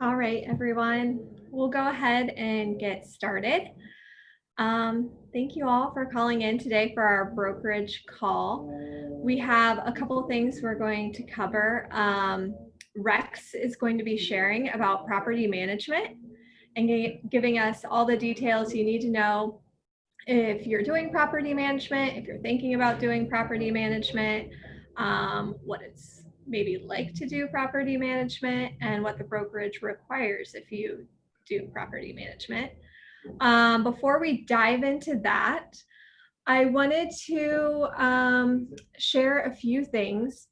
All right, everyone, we'll go ahead and get started. Thank you all for calling in today for our brokerage call. We have a couple of things we're going to cover. Rex is going to be sharing about property management and giving us all the details you need to know if you're doing property management, if you're thinking about doing property management, what it's maybe like to do property management, and what the brokerage requires if you do property management. Before we dive into that, I wanted to share a few things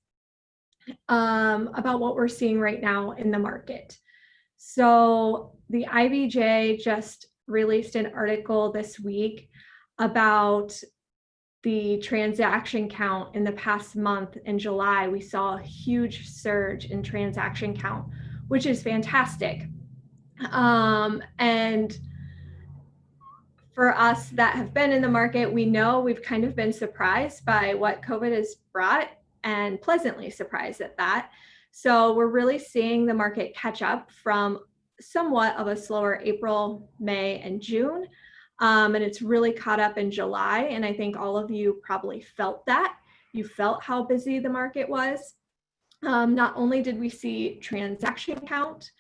about what we're seeing right now in the market. So the IBJ just released an article this week about the transaction count in the past month. In July, we saw a huge surge in transaction count, which is fantastic. And for us that have been in the market, we know we've kind of been surprised by what COVID has brought, and pleasantly surprised at that. So we're really seeing the market catch up from somewhat of a slower April, May, and June. And it's really caught up in July. And I think all of you probably felt that. You felt how busy the market was. Not only did we see transaction count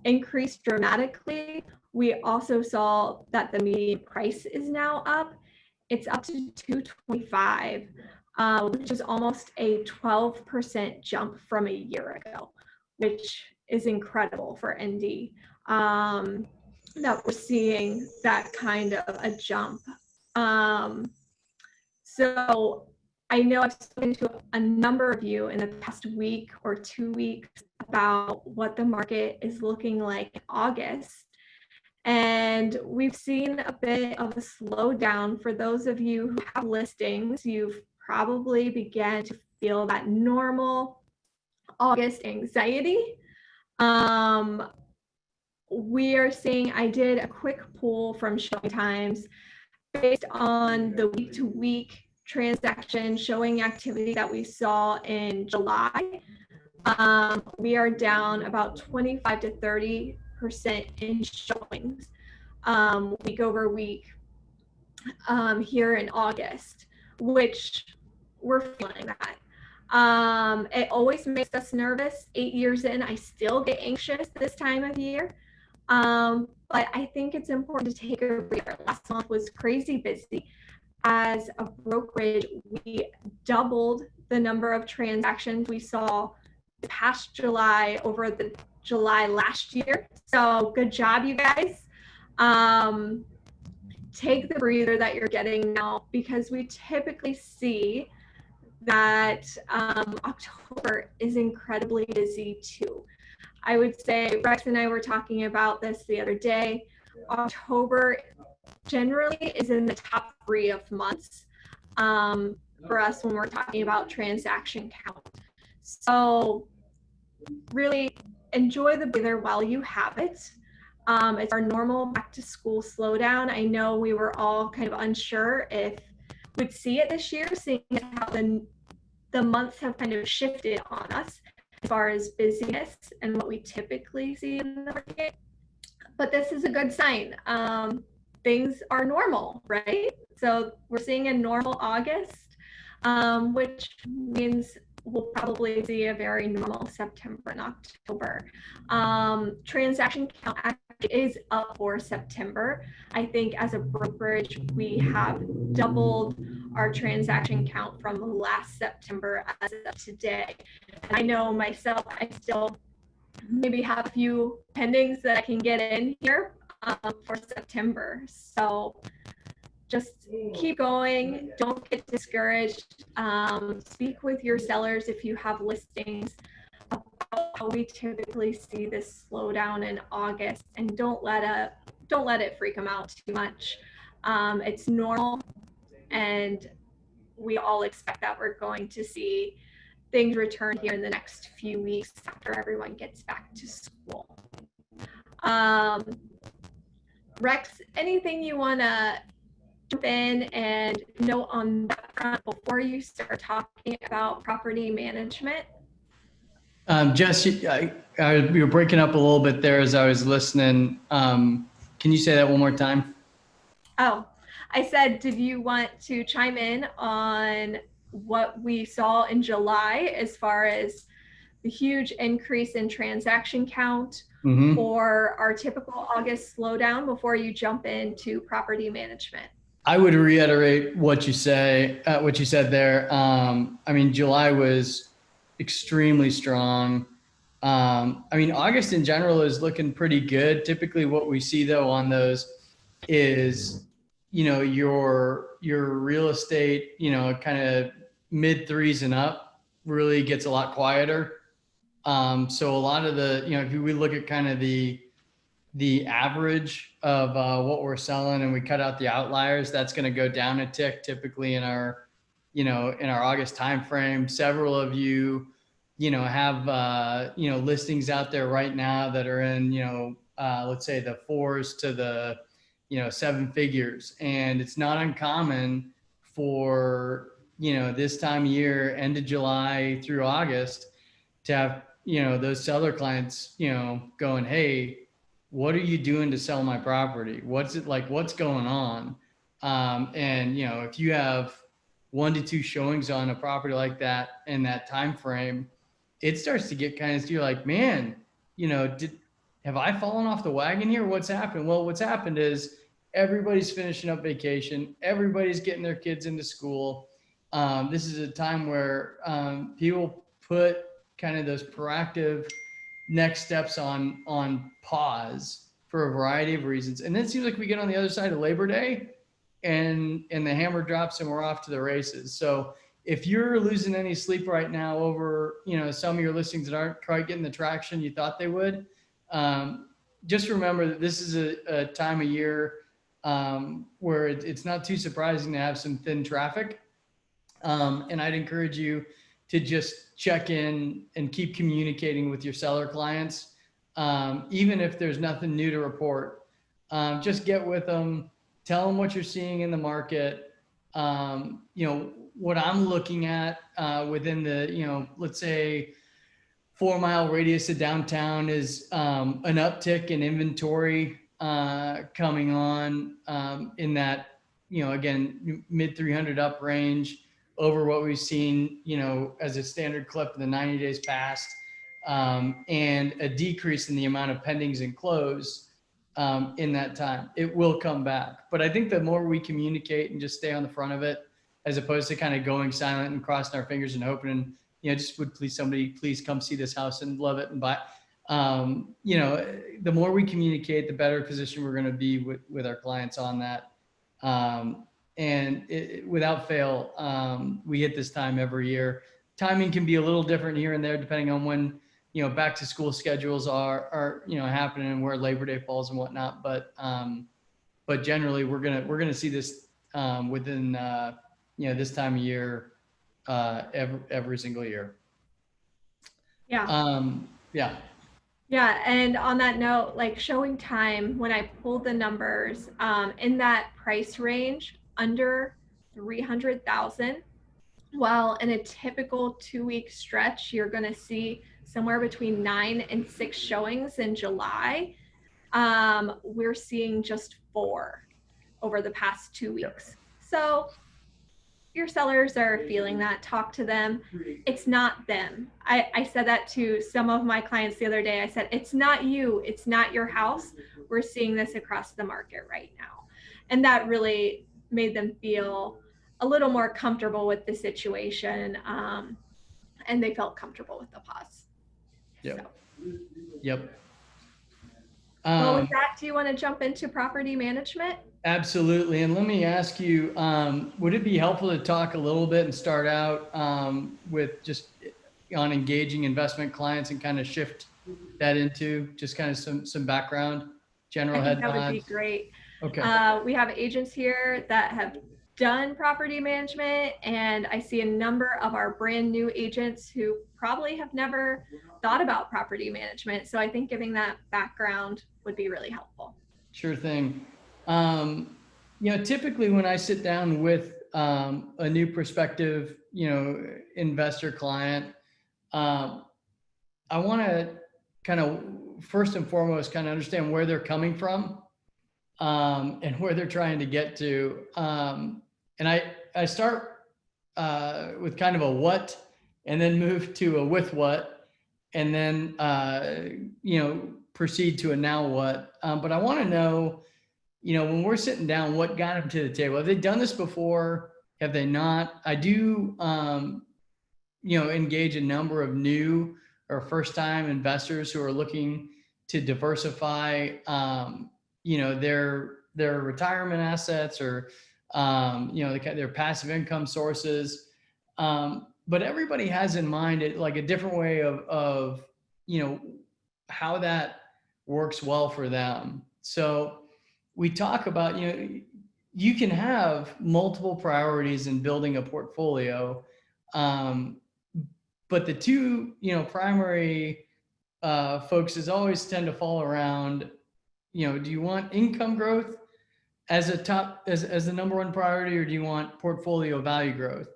increase dramatically, we also saw that the median price is now up. It's up to 225, which is almost a 12% jump from a year ago, which is incredible for ND. That we're seeing that kind of a jump. So I know I've spoken to a number of you in the past week or 2 weeks about what the market is looking like in August. And we've seen a bit of a slowdown. For those of you who have listings, you've probably began to feel that normal August anxiety. We are seeing, I did a quick poll from Showing Times based on the week-to-week transaction showing activity that we saw in July. We are down about 25 to 30% in showings week over week here in August, which we're feeling that. It always makes us nervous. 8 years in, I still get anxious this time of year. But I think it's important to take a breather. Last month was crazy busy. As a brokerage, we doubled the number of transactions we saw past July over the July last year. So good job, you guys. Take the breather that you're getting now, because we typically see that October is incredibly busy too. I would say Rex and I were talking about this the other day. October generally is in the top 3 of months for us when we're talking about transaction count. So really enjoy the breather while you have it. It's our normal back to school slowdown. I know we were all kind of unsure if we'd see it this year, seeing how the months have kind of shifted on us as far as busyness and what we typically see in the market. But this is a good sign. Things are normal, right? So we're seeing a normal August, which means we'll probably see a very normal September and October. Transaction count is up for September. I think as a brokerage, we have doubled our transaction count from last September as of today. And I know myself, I still maybe have a few pendings that I can get in here for September. So just keep going. Don't get discouraged. Speak with your sellers if you have listings about how we typically see this slowdown in August, and don't let it freak them out too much. It's normal, and we all expect that we're going to see things return here in the next few weeks after everyone gets back to school. Rex, anything you want to jump in and note on that front before you start talking about property management? Jess, you were breaking up a little bit there as I was listening. Can you say that one more time? Oh, I said, did you want to chime in on what we saw in July as far as the huge increase in transaction count Mm-hmm. or our typical August slowdown before you jump into property management? I would reiterate what you said there. I mean, July was extremely strong. I mean, August in general is looking pretty good. Typically, what we see though on those is, your real estate, kind of mid threes and up really gets a lot quieter. So a lot of if we look at kind of the average of what we're selling and we cut out the outliers, that's going to go down a tick typically in our, in our August timeframe. Several of you, have, listings out there right now that are in, let's say the fours to the, seven figures. And it's not uncommon for, this time of year, end of July through August, to have, those seller clients, going, hey, what are you doing to sell my property? What's it like? What's going on? And if you have 1 to 2 showings on a property like that in that time frame, it starts to get kind of, you're like, man, did have I fallen off the wagon here? What's happened? Well, what's happened is everybody's finishing up vacation, everybody's getting their kids into school. This is a time where people put kind of those proactive next steps on pause for a variety of reasons. And then it seems like we get on the other side of Labor Day and the hammer drops and we're off to the races. So if you're losing any sleep right now over, some of your listings that aren't quite getting the traction you thought they would, just remember that this is a time of year where it's not too surprising to have some thin traffic. And I'd encourage you to just check in and keep communicating with your seller clients. Even if there's nothing new to report, just get with them, tell them what you're seeing in the market. What I'm looking at within the, let's say 4 mile radius of downtown is an uptick in inventory coming on in that, again, mid 300 up range over what we've seen, as a standard clip in the 90 days past, and a decrease in the amount of pendings and close in that time. It will come back. But I think the more we communicate and just stay on the front of it, as opposed to kind of going silent and crossing our fingers and hoping, just would somebody please come see this house and love it and buy. The more we communicate, the better position we're going to be with our clients on that. And without fail, we hit this time every year. Timing can be a little different here and there depending on when, back to school schedules are happening and where Labor Day falls and whatnot. But generally we're gonna see this within this time of year every single year. Yeah. Yeah. Yeah, and on that note, like showing time, when I pulled the numbers in that price range under 300,000, well, in a typical 2 week stretch, you're going to see somewhere between 9 and 6 showings in July. We're seeing just 4 over the past 2 weeks. Yep. So your sellers are feeling that. Talk to them. It's not them. I said that to some of my clients the other day. I said, it's not you. It's not your house. We're seeing this across the market right now. And that really made them feel a little more comfortable with the situation. And they felt comfortable with the pause. Yep. So. Yep. Well, with that, do you want to jump into property management? Absolutely. And let me ask you, would it be helpful to talk a little bit and start out with just on engaging investment clients and kind of shift that into just kind of some background, general head nods? That would be great. Okay. We have agents here that have done property management, and I see a number of our brand new agents who probably have never thought about property management. So I think giving that background would be really helpful. Sure thing. Typically when I sit down with a new prospective, investor client, I want to kind of first and foremost kind of understand where they're coming from, and where they're trying to get to. And I start with kind of a what, and then move to a with what, and then proceed to a now what. But I want to know, when we're sitting down, what got them to the table? Have they done this before? Have they not? I do, engage a number of new or first-time investors who are looking to diversify, their retirement assets, or their passive income sources. But everybody has in mind it like a different way of how that works well for them. So we talk about, you can have multiple priorities in building a portfolio. But the two, primary focuses always tend to fall around, do you want income growth as the number one priority, or do you want portfolio value growth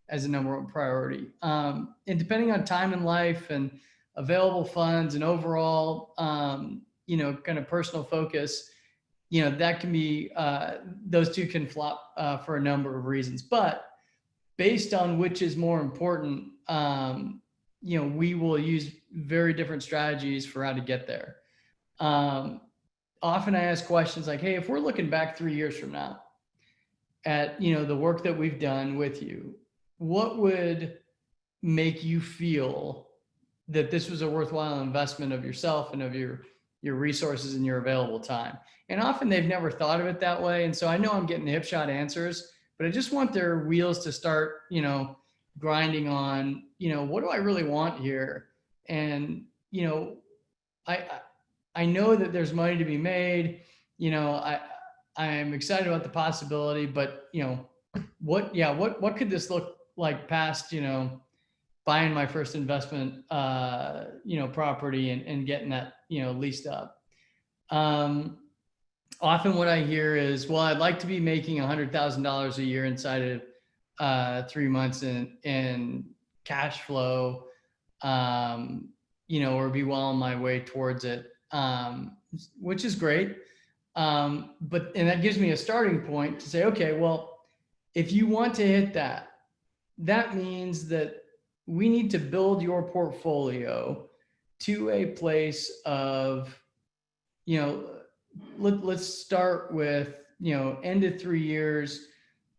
as a number one priority? And depending on time in life and available funds and overall, kind of personal focus, that can be, those two can flop for a number of reasons. But based on which is more important, we will use very different strategies for how to get there. Often I ask questions like, hey, if we're looking back 3 years from now at, the work that we've done with you, what would make you feel that this was a worthwhile investment of yourself and of your resources and your available time? And often they've never thought of it that way. And so I know I'm getting hip shot answers, but I just want their wheels to start, grinding on, what do I really want here? And, I know that there's money to be made. I'm excited about the possibility, but what could this look like past, buying my first investment, property and getting that, leased up. Often what I hear is, well, I'd like to be making $100,000 a year inside of 3 months in cash flow, or be well on my way towards it, which is great. And that gives me a starting point to say, okay, well, if you want to hit that, that means that we need to build your portfolio to a place of, let's start with, end of 3 years,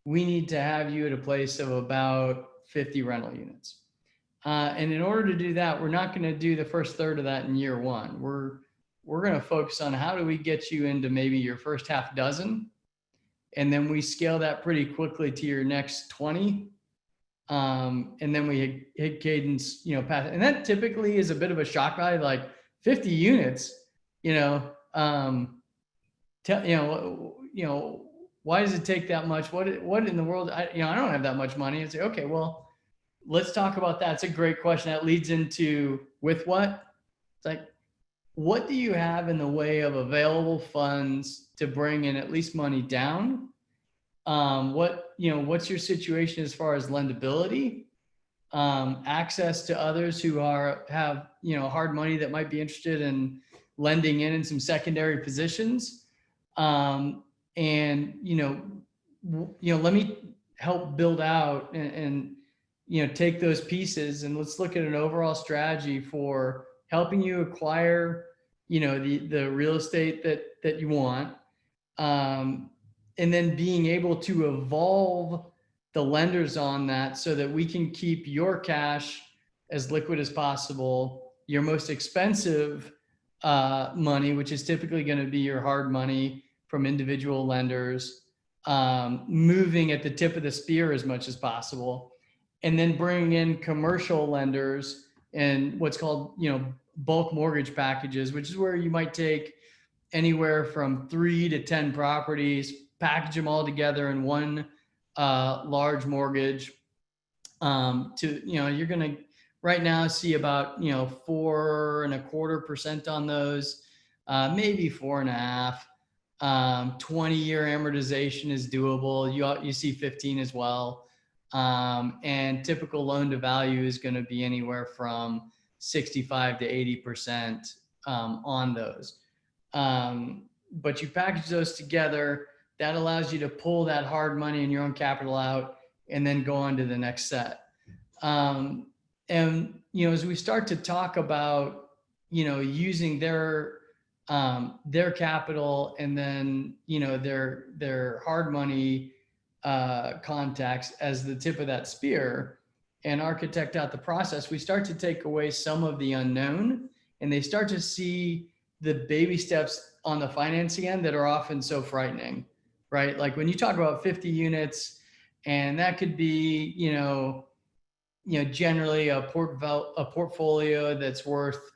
we need to have you at a place of about 50 rental units. And in order to do that, we're not going to do the first third of that in year one. We're going to focus on how do we get you into maybe your first half dozen. And then we scale that pretty quickly to your next 20. And then we hit cadence, path. And that typically is a bit of a shock value, like 50 units, why does it take that much? What in the world? I don't have that much money. And say, okay, well, let's talk about that. It's a great question. That leads into with what? It's like, what do you have in the way of available funds to bring in at least money down? What's your situation as far as lendability, access to others who have hard money that might be interested in lending in some secondary positions, and let me help build out and take those pieces, and let's look at an overall strategy for helping you acquire the real estate that you want, and then being able to evolve the lenders on that so that we can keep your cash as liquid as possible, your most expensive money, which is typically going to be your hard money from individual lenders, moving at the tip of the spear as much as possible, and then bringing in commercial lenders and what's called, bulk mortgage packages, which is where you might take anywhere from 3 to 10 properties, package them all together in one large mortgage. You're going to right now see about 4.25% on those, maybe 4.5. 20-year amortization is doable. You see 15 as well, and typical loan to value is going to be anywhere from 65 to 80% on those. But you package those together, that allows you to pull that hard money and your own capital out and then go on to the next set. And, as we start to talk about, using their capital and then, their hard money contacts as the tip of that spear and architect out the process, we start to take away some of the unknown, and they start to see the baby steps on the financing end that are often so frightening, right? Like when you talk about 50 units, and that could be, generally a portfolio that's worth,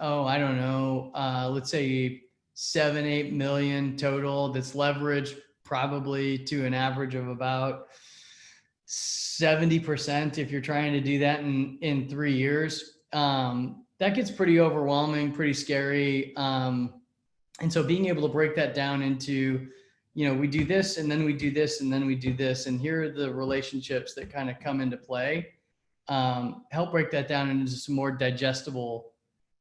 I don't know, let's say 7-8 million total, that's leveraged probably to an average of about 70% if you're trying to do that in 3 years. That gets pretty overwhelming, pretty scary. And so being able to break that down into, we do this and then we do this and then we do this, and here are the relationships that kind of come into play, help break that down into some more digestible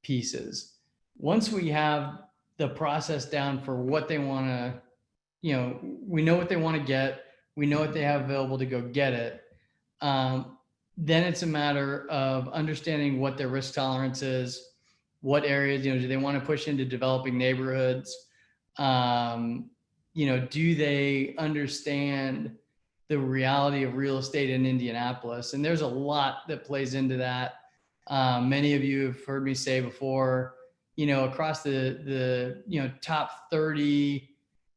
pieces. Once we have the process down for what they want to, we know what they want to get, we know what they have available to go get it. Then it's a matter of understanding what their risk tolerance is, what areas, do they want to push into developing neighborhoods? Do they understand the reality of real estate in Indianapolis? And there's a lot that plays into that. Many of you have heard me say before, across the top 30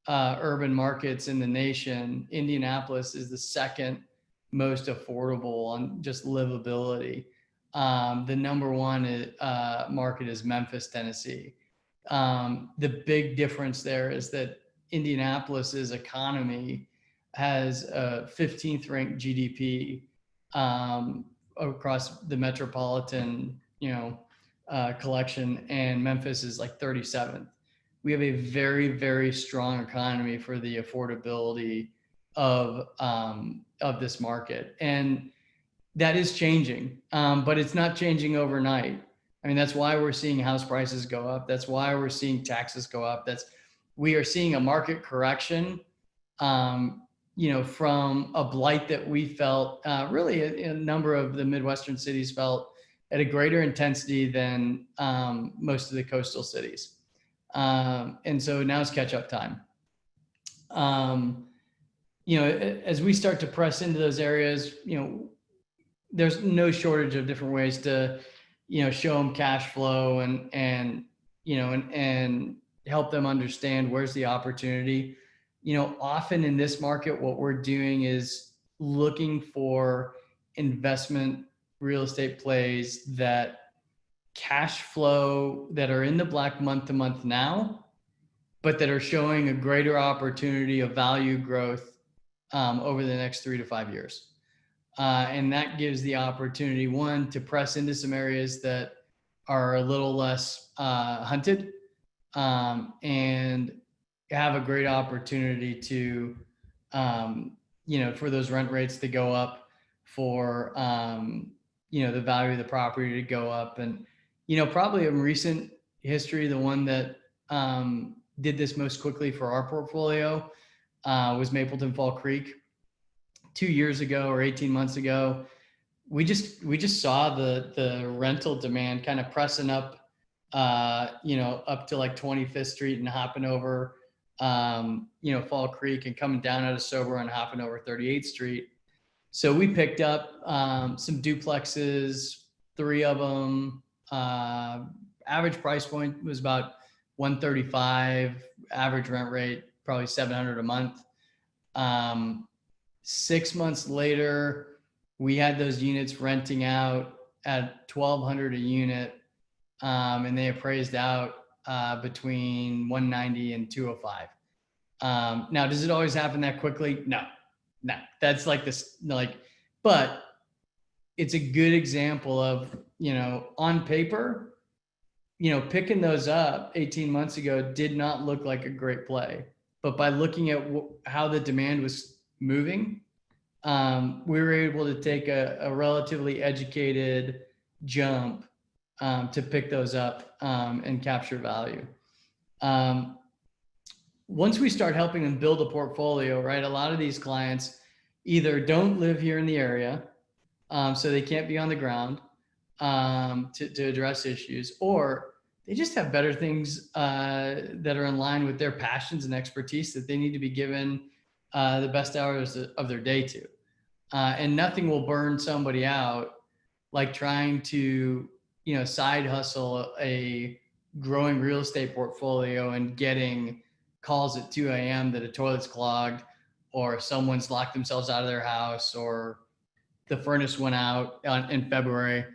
urban markets in the nation, Indianapolis is the second most affordable on just livability. The number one market is Memphis, Tennessee. The big difference there is that Indianapolis's economy has a 15th ranked GDP across the metropolitan, collection, and Memphis is like 37th. We have a very, very strong economy for the affordability of this market, and that is changing, but it's not changing overnight. I mean, that's why we're seeing house prices go up. That's why we're seeing taxes go up. We are seeing a market correction, from a blight that we felt, really a number of the Midwestern cities felt at a greater intensity than most of the coastal cities. And so now it's catch-up time. As we start to press into those areas, there's no shortage of different ways to, show them cash flow and help them understand where's the opportunity. Often in this market, what we're doing is looking for investment real estate plays that cash flow, that are in the black month to month now, but that are showing a greater opportunity of value growth over the next 3 to 5 years. And that gives the opportunity, one, to press into some areas that are a little less hunted, and have a great opportunity to, for those rent rates to go up, for, the value of the property to go up. And, probably in recent history, the one that did this most quickly for our portfolio was Mapleton Fall Creek. 2 years ago or 18 months ago, we just saw the rental demand kind of pressing up, up to like 25th Street and hopping over, Fall Creek, and coming down out of Sober and hopping over 38th Street. So we picked up some duplexes, 3 of them. Average price point was about $135. Average rent rate probably $700 a month. 6 months later, we had those units renting out at $1,200 a unit, and they appraised out between $190 and $205. Now, does it always happen that quickly? No. That's like this, but it's a good example of, on paper, picking those up 18 months ago did not look like a great play, but by looking at how the demand was moving, we were able to take a relatively educated jump to pick those up and capture value. Once we start helping them build a portfolio, right, a lot of these clients either don't live here in the area, so they can't be on the ground to address issues, or they just have better things that are in line with their passions and expertise that they need to be given the best hours of their day to. And nothing will burn somebody out like trying to, side hustle a growing real estate portfolio and getting calls at 2 a.m. that a toilet's clogged, or someone's locked themselves out of their house, or the furnace went out in February.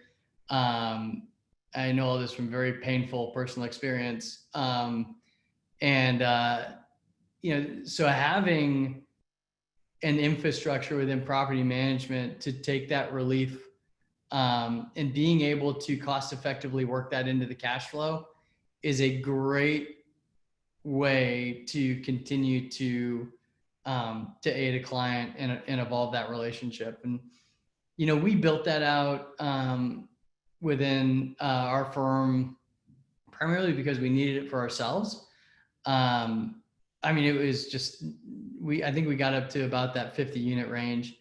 I know all this from very painful personal experience. So having an infrastructure within property management to take that relief and being able to cost effectively work that into the cash flow is a great way to continue to aid a client and evolve that relationship. And, we built that out within our firm primarily because we needed it for ourselves. It was just, I think we got up to about that 50 unit range,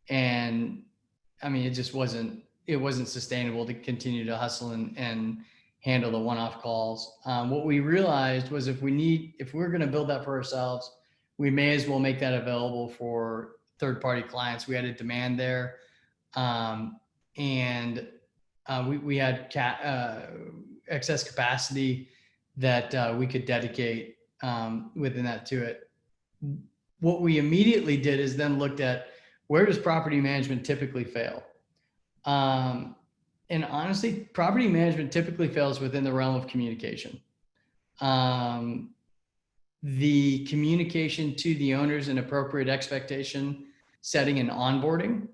and it just wasn't sustainable to continue to hustle and handle the one-off calls. What we realized was if we're going to build that for ourselves, we may as well make that available for third-party clients. We had a demand there. We had excess capacity that we could dedicate within that to it. What we immediately did is then looked at, where does property management typically fail? And honestly, property management typically fails within the realm of communication. The communication to the owners and appropriate expectation setting and onboarding,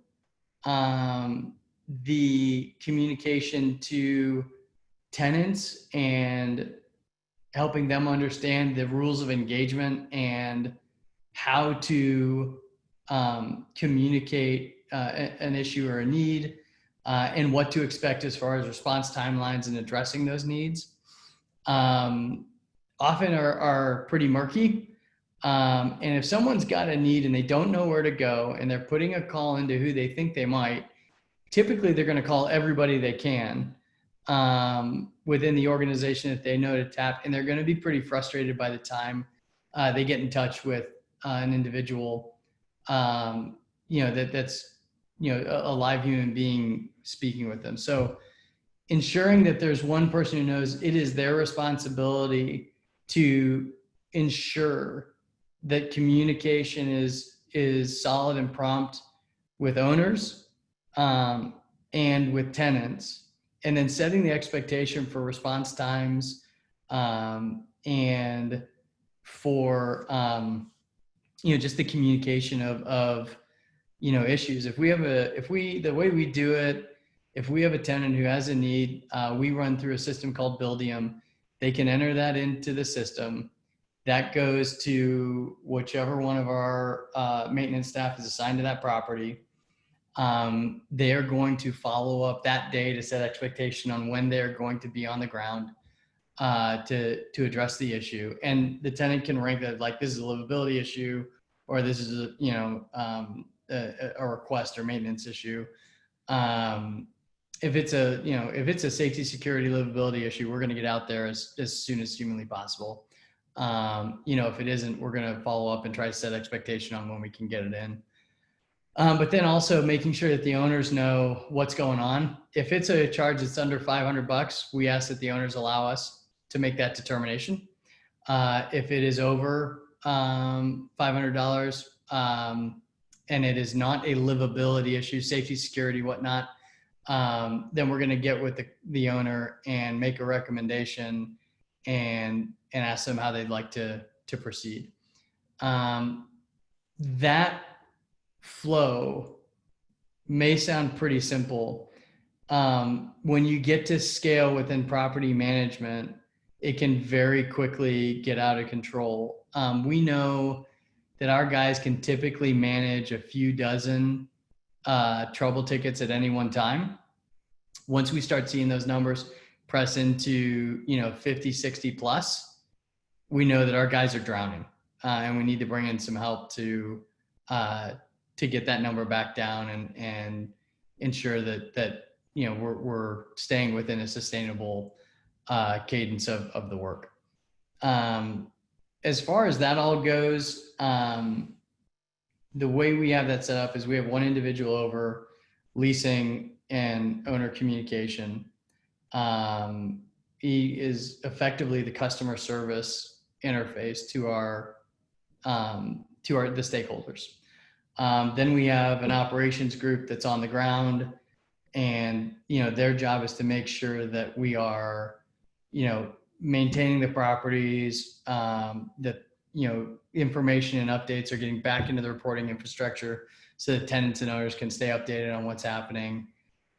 the communication to tenants and helping them understand the rules of engagement and how to communicate an issue or a need, and what to expect as far as response timelines and addressing those needs, often are pretty murky. And if someone's got a need and they don't know where to go and they're putting a call into who they think they might, typically they're going to call everybody they can within the organization that they know to tap, and they're going to be pretty frustrated by the time they get in touch with an individual that's a live human being speaking with them. So ensuring that there's one person who knows it is their responsibility to ensure that communication is solid and prompt with owners and with tenants, and then setting the expectation for response times and for just the communication of issues. The way we do it, if we have a tenant who has a need, we run through a system called Buildium. They can enter that into the system. That goes to whichever one of our maintenance staff is assigned to that property. They are going to follow up that day to set expectation on when they're going to be on the ground to address the issue. And the tenant can rank that like, this is a livability issue, or this is a request or maintenance issue. If it's a safety, security, livability issue, we're going to get out there as soon as humanly possible. If it isn't, we're going to follow up and try to set expectation on when we can get it in. But then also making sure that the owners know what's going on. If it's a charge that's under $500, we ask that the owners allow us to make that determination. If it is over $500 and it is not a livability issue, safety, security, whatnot, then we're going to get with the owner and make a recommendation and ask them how they'd like to proceed. That flow may sound pretty simple. When you get to scale within property management, it can very quickly get out of control. We know that our guys can typically manage a few dozen trouble tickets at any one time. Once we start seeing those numbers press into, 50, 60 plus, we know that our guys are drowning, and we need to bring in some help to get that number back down and ensure that we're staying within a sustainable cadence of the work. As far as that all goes, the way we have that set up is we have one individual over leasing and owner communication. He is effectively the customer service interface to the stakeholders. Then we have an operations group that's on the ground, and their job is to make sure that we are maintaining the properties, that information and updates are getting back into the reporting infrastructure so that tenants and owners can stay updated on what's happening,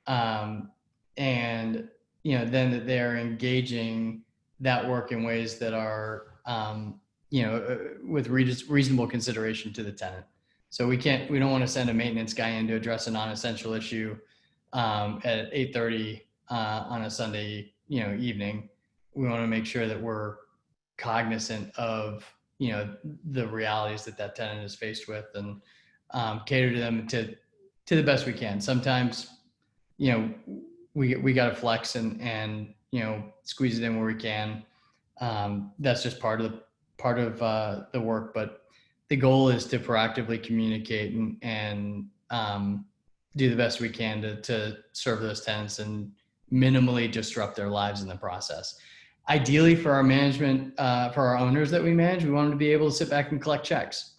and then that they're engaging that work in ways that are with reasonable consideration to the tenant. So we don't want to send a maintenance guy in to address a non-essential issue at 8:30 on a Sunday evening. We want to make sure that we're cognizant of the realities that tenant is faced with, and cater to them to the best we can. Sometimes we got to flex and squeeze it in where we can. That's just part of the work, but the goal is to proactively communicate and do the best we can to serve those tenants and minimally disrupt their lives in the process. Ideally, for our management, for our owners that we manage, we want them to be able to sit back and collect checks,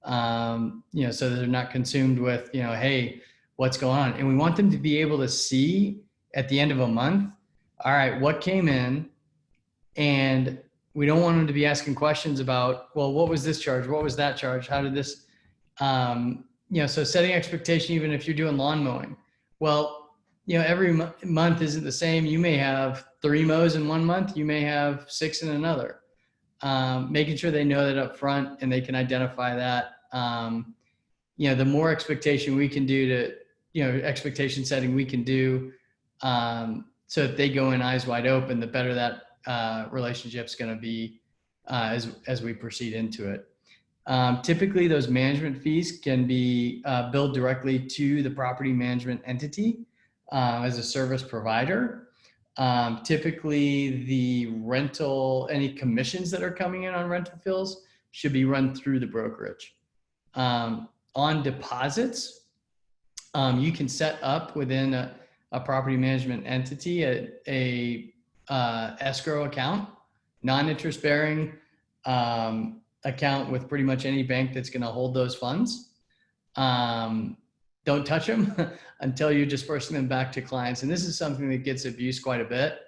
so that they're not consumed with, hey, what's going on? And we want them to be able to see at the end of a month, all right, what came in, and we don't want them to be asking questions about, well, what was this charge? What was that charge? How did this, so setting expectation, even if you're doing lawn mowing, well, every month isn't the same. You may have 3 mows in one month. You may have 6 in another. Making sure they know that up front and they can identify that. The more expectation we can do expectation setting we can do, so if they go in eyes wide open, the better that relationship's going to be as we proceed into it. Typically, those management fees can be billed directly to the property management entity as a service provider. Typically, the rental, any commissions that are coming in on rental fees should be run through the brokerage. On deposits, you can set up within a property management entity a escrow account, non-interest bearing account with pretty much any bank that's going to hold those funds. Don't touch them until you're dispersing them back to clients. And this is something that gets abused quite a bit.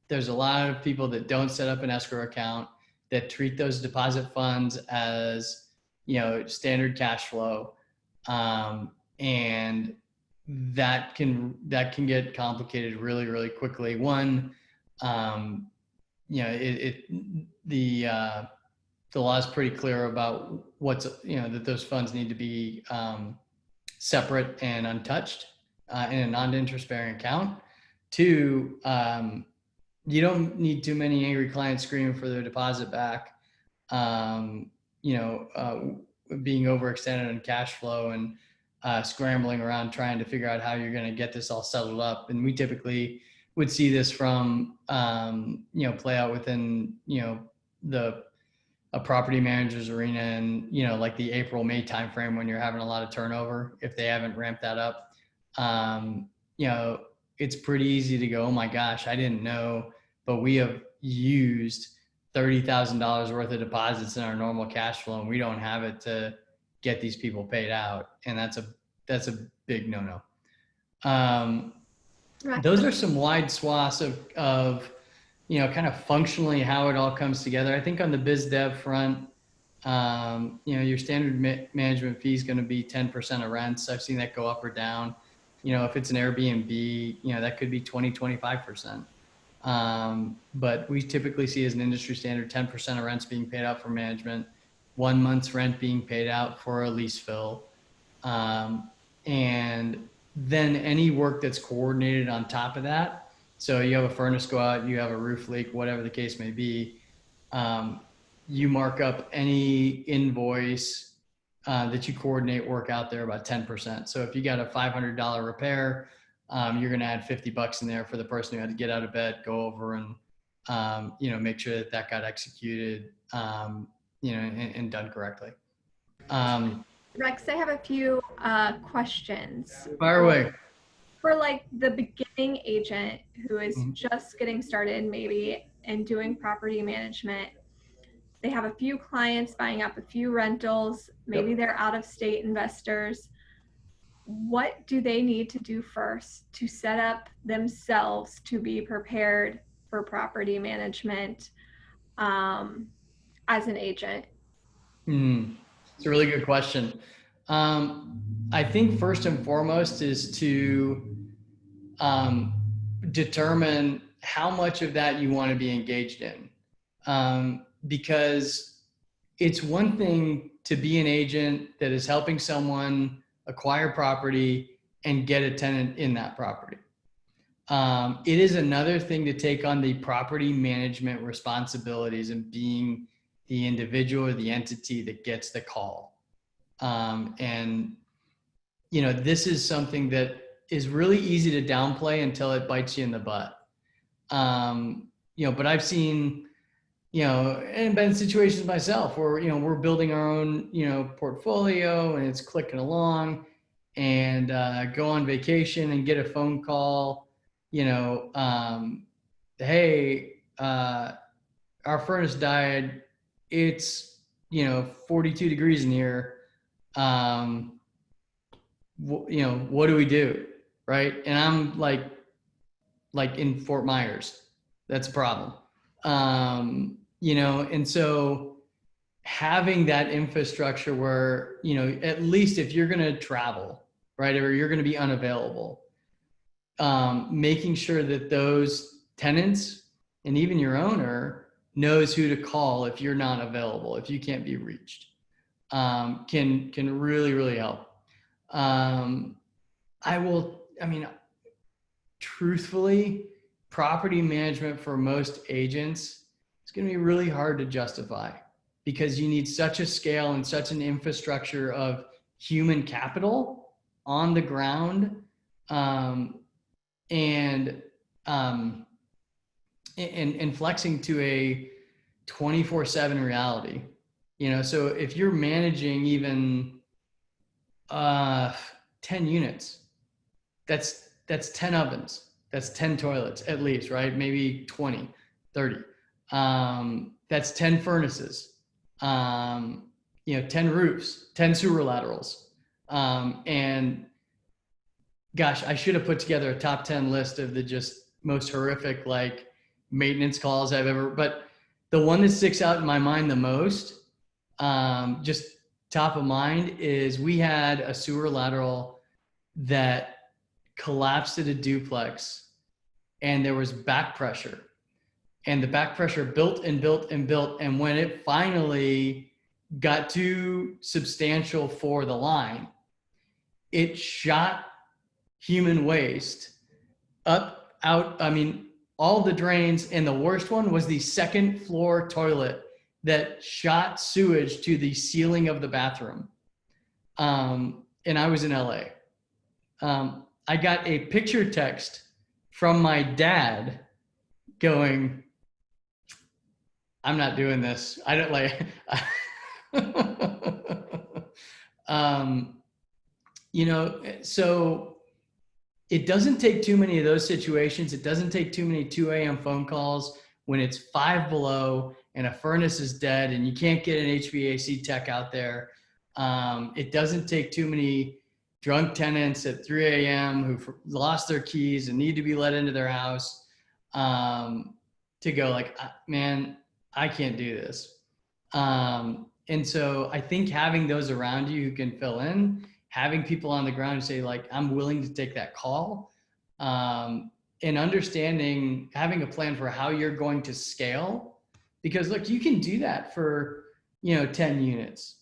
There's a lot of people that don't set up an escrow account, that treat those deposit funds as, standard cash flow. And that can get complicated really, really quickly. One, the law is pretty clear about what's, that those funds need to be separate and untouched in a non-interest bearing account. 2, you don't need too many angry clients screaming for their deposit back, being overextended on cash flow and scrambling around trying to figure out how you're going to get this all settled up. And we typically would see this from, play out within, a property manager's arena and, like the April, May timeframe when you're having a lot of turnover. If they haven't ramped that up, it's pretty easy to go, oh my gosh, I didn't know, but we have used $30,000 worth of deposits in our normal cash flow, and we don't have it to get these people paid out. And that's a big no-no. Right. Those are some wide swaths of kind of functionally how it all comes together. I think on the biz dev front, your standard management fee is going to be 10% of rents. I've seen that go up or down. If it's an Airbnb, that could be 20, 25%. But we typically see as an industry standard, 10% of rents being paid out for management, 1 month's rent being paid out for a lease fill. And then any work that's coordinated on top of that. So you have a furnace go out, you have a roof leak, whatever the case may be. You mark up any invoice that you coordinate work out there about 10%. So if you got a $500 repair, you're going to add $50 in there for the person who had to get out of bed, go over and, make sure that that got executed, and done correctly. Rex, I have a few questions. Fire away. For like the beginning agent who is just getting started maybe and doing property management, they have a few clients buying up a few rentals, maybe they're out of state investors. What do they need to do first to set up themselves to be prepared for property management as an agent? It's a really good question. I think first and foremost is to determine how much of that you want to be engaged in. Because it's one thing to be an agent that is helping someone acquire property and get a tenant in that property. It is another thing to take on the property management responsibilities and being the individual or the entity that gets the call. This is something that is really easy to downplay until it bites you in the butt. But I've seen, and been in situations myself where, we're building our own, portfolio and it's clicking along, and go on vacation and get a phone call, hey, our furnace died. It's, 42 degrees in here. What do we do? Right. And I'm like in Fort Myers, that's a problem. And so having that infrastructure where, at least if you're going to travel, right, or you're going to be unavailable, making sure that those tenants and even your owner knows who to call if you're not available, if you can't be reached, can really, really help. Truthfully, property management for most agents is going to be really hard to justify because you need such a scale and such an infrastructure of human capital on the ground, and flexing to a 24/7 reality. So if you're managing even 10 units, that's 10 ovens, that's 10 toilets at least, right? Maybe 20, 30. That's 10 furnaces, 10 roofs, 10 sewer laterals. And gosh, I should have put together a top 10 list of the just most horrific maintenance calls I've ever, but the one that sticks out in my mind the most, just top of mind, is we had a sewer lateral that collapsed at a duplex and there was back pressure, and the back pressure built and built and built. And when it finally got too substantial for the line, it shot human waste up, out. All the drains, and the worst one was the second floor toilet that shot sewage to the ceiling of the bathroom. And I was in LA. I got a picture text from my dad going, I'm not doing this. I don't so it doesn't take too many of those situations. It doesn't take too many 2 a.m. phone calls when it's 5 below and a furnace is dead and you can't get an HVAC tech out there. It doesn't take too many drunk tenants at 3 a.m. who've lost their keys and need to be let into their house, to go man, I can't do this. And so I think having those around you who can fill in, having people on the ground who say I'm willing to take that call, and understanding, having a plan for how you're going to scale, because look, you can do that for, 10 units.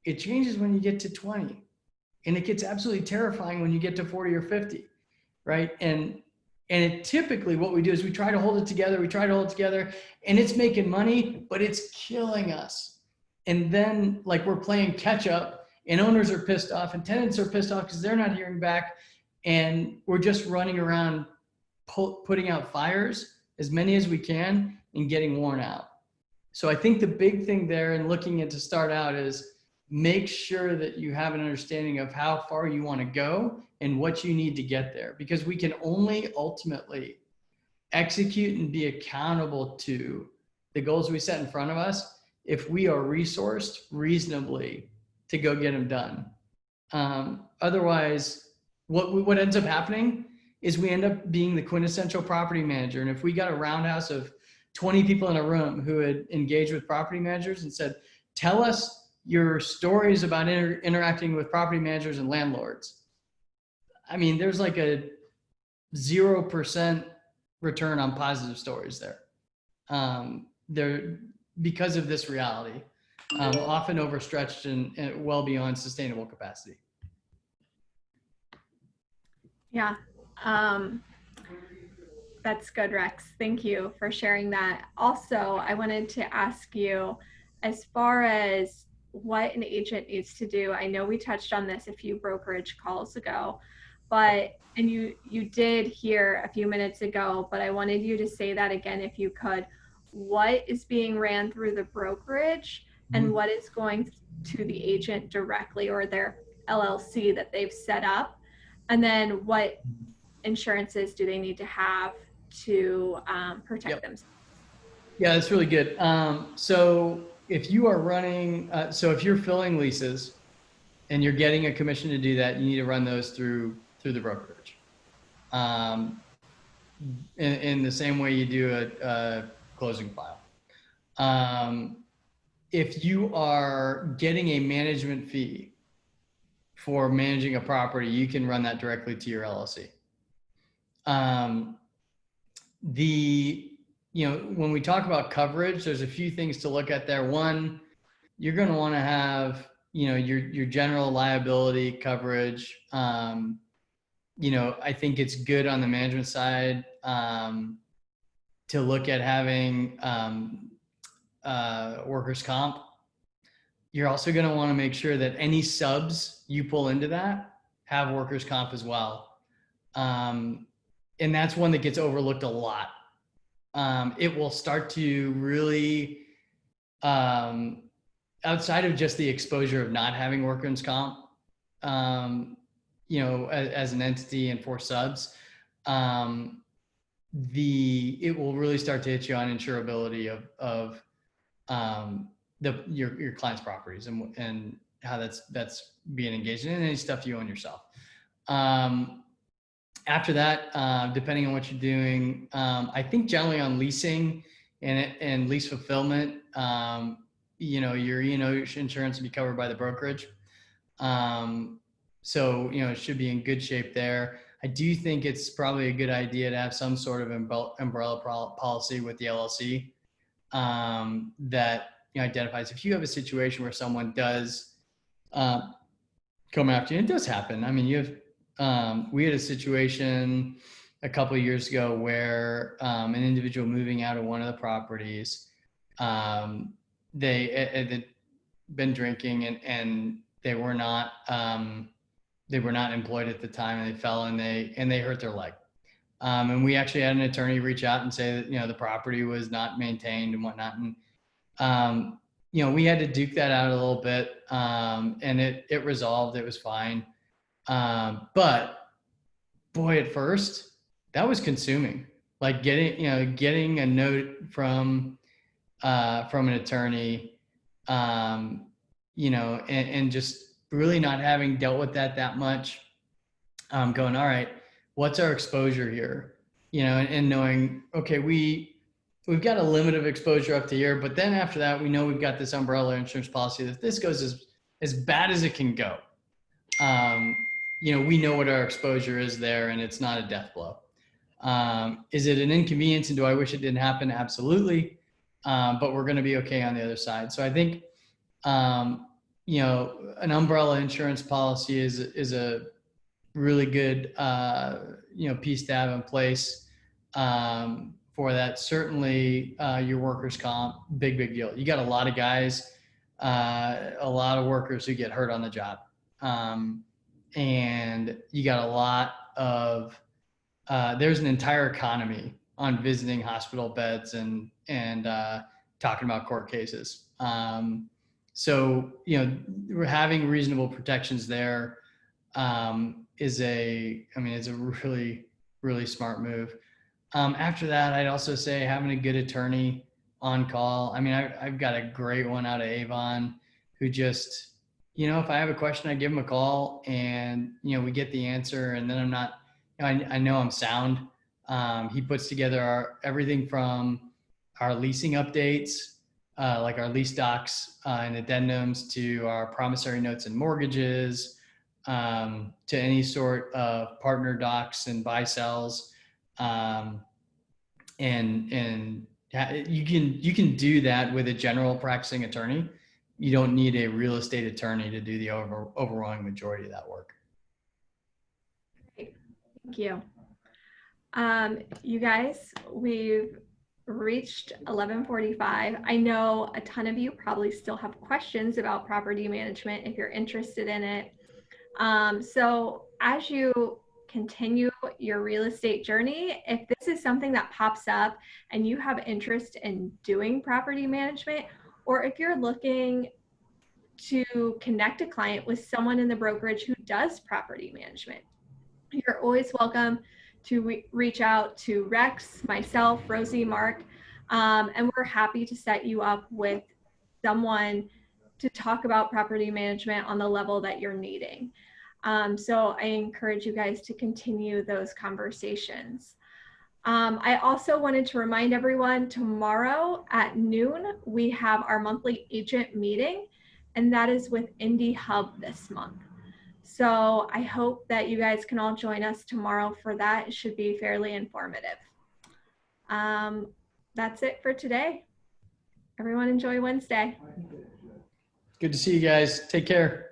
It changes when you get to 20. And it gets absolutely terrifying when you get to 40 or 50, right? And it typically what we do is we try to hold it together, and it's making money, but it's killing us. And then like we're playing catch up, and owners are pissed off and tenants are pissed off because they're not hearing back. And we're just running around putting out fires, as many as we can, and getting worn out. So I think the big thing there and looking at to start out is make sure that you have an understanding of how far you want to go and what you need to get there, because we can only ultimately execute and be accountable to the goals we set in front of us if we are resourced reasonably to go get them done. Otherwise, what ends up happening is we end up being the quintessential property manager. And if we got a roundhouse of 20 people in a room who had engaged with property managers and said, tell us your stories about interacting with property managers and landlords, I mean, there's like a 0% return on positive stories there. They're because of this reality, often overstretched and well beyond sustainable capacity. Yeah. That's good, Rex. Thank you for sharing that. Also, I wanted to ask you, as far as what an agent needs to do, I know we touched on this a few brokerage calls ago, but, and you did hear a few minutes ago, but I wanted you to say that again, if you could. What is being ran through the brokerage and what is going to the agent directly or their LLC that they've set up? And then what insurances do they need to have to protect themselves? Yeah, that's really good. So if you are running, so if you're filling leases and you're getting a commission to do that, you need to run those through the brokerage. In the same way you do a closing file. If you are getting a management fee for managing a property, you can run that directly to your LLC. When we talk about coverage, there's a few things to look at there. One, you're going to want to have, your general liability coverage. I think it's good on the management side to look at having workers' comp. You're also going to want to make sure that any subs you pull into that have workers' comp as well. And that's one that gets overlooked a lot. It will start to really, outside of just the exposure of not having workers' comp, as an entity and for subs, it will really start to hit you on insurability of your client's properties and how that's being engaged in, and any stuff you own yourself. After that, depending on what you're doing, I think generally on leasing and lease fulfillment, your E&O insurance will be covered by the brokerage. So, it should be in good shape there. I do think it's probably a good idea to have some sort of umbrella policy with the LLC that identifies if you have a situation where someone does come after you. And it does happen. I mean, we had a situation a couple of years ago where an individual moving out of one of the properties, they had been drinking and they were not employed at the time, and they fell and they hurt their leg. And we actually had an attorney reach out and say that, the property was not maintained and whatnot. And, we had to duke that out a little bit. And it resolved, it was fine. But boy, at first that was consuming, like getting a note from an attorney, and just really not having dealt with that much, going, all right, what's our exposure here? And knowing, okay, we've got a limit of exposure up to here, but then after that, we know we've got this umbrella insurance policy that this goes as bad as it can go. We know what our exposure is there, and it's not a death blow. Is it an inconvenience, and do I wish it didn't happen? Absolutely. But we're going to be okay on the other side. So I think, you know, an umbrella insurance policy is a really good, you know, piece to have in place for that. Certainly, your workers' comp, big deal. You got a lot of guys, a lot of workers who get hurt on the job, and you got a lot of there's an entire economy on visiting hospital beds and talking about court cases. So you know, we're having reasonable protections there is it's a really smart move. After that, I'd also say having a good attorney on call. I mean, I've got a great one out of Avon who just, you know, if I have a question, I give him a call and, you know, we get the answer and then I'm not, you know, I know I'm sound. He puts together everything from our leasing updates, like our lease docs and addendums to our promissory notes and mortgages, to any sort of partner docs and buy sells. And you can do that with a general practicing attorney. You don't need a real estate attorney to do the overwhelming majority of that work. Great. Thank you. You guys, we've reached 11:45. I know a ton of you probably still have questions about property management if you're interested in it. So as you continue your real estate journey, if this is something that pops up and you have interest in doing property management, or if you're looking to connect a client with someone in the brokerage who does property management, you're always welcome to reach out to Rex, myself, Rosie, Mark, and we're happy to set you up with someone to talk about property management on the level that you're needing. So I encourage you guys to continue those conversations. I also wanted to remind everyone tomorrow at noon, we have our monthly agent meeting, and that is with Indy Hub this month. So I hope that you guys can all join us tomorrow for that. It should be fairly informative. That's it for today. Everyone enjoy Wednesday. Good to see you guys. Take care.